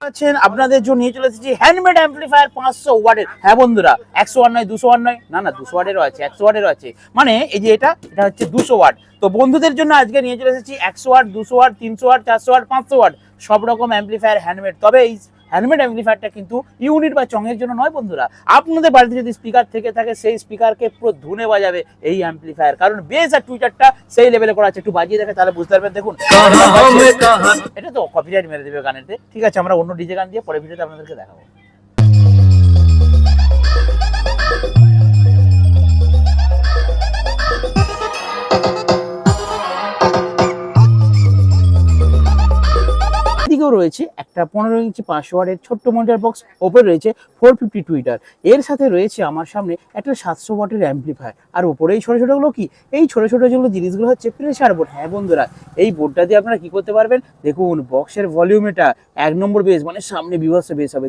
আছেন আপনাদের জন্য নিয়ে চলে এসেছি হ্যান্ডমেড অ্যাম্পলিফায়ার 500 ওয়াটের। হ্যাঁ বন্ধুরা, 100 ওয়াট নয়, 200 ওয়াট নয়, না 200 ওয়াটেরও আছে, 100 ওয়াটেরও আছে। মানে এই যে এটা হচ্ছে 200 ওয়াট। তো বন্ধুদের জন্য আজকে নিয়ে চলে এসেছি 100 watt, 200 watt, 300 watt, 400 watt, 500 watt সব রকম অ্যাম্পলিফায়ার হ্যান্ডমেড। তবে এই হ্যান্ডমেড অ্যাম্পলিফায়ারটা কিন্তু ইউনিট বা চঙের জন্য নয় বন্ধুরা। আপনাদের বাড়িতে যদি স্পিকার থেকে থাকে সেই স্পিকারকে পুরো ধুনে বাজাবে এই অ্যাম্পলিফায়ার, কারণ বেস আর টুইটারটা সেই লেভেলে করা আছে। একটু বাজিয়ে দেখে তাহলে বুঝতে পারবেন। দেখুন, এটা তো কপিরাইট মেরে দেবে গানেতে। ঠিক আছে, আমরা অন্য ডিজে গান দিয়ে পরে ভিডিওতে আপনাদেরকে দেখাবো। এদিকেও রয়েছে একটা 15 ইঞ্চি 500 ওয়াটের ছোট্ট মনিটর বক্স, ওপরে রয়েছে 450 টুইটার। এর সাথে রয়েছে আমার সামনে একটা 700 ওয়াটের অ্যাম্পলিফায়ার। আর উপরে এই ছোট ছোটগুলো কি, এই ছোট ছোট যেগুলো জিনিসগুলো হচ্ছে প্রেসার বোর্ড। হ্যাঁ বন্ধুরা, এই বোর্ডটা দিয়ে আপনারা কি করতে পারবেন, দেখুন বক্সের ভলিউম এটা 1 নম্বর বেস, মানে সামনে বিভৎস বেস হবে।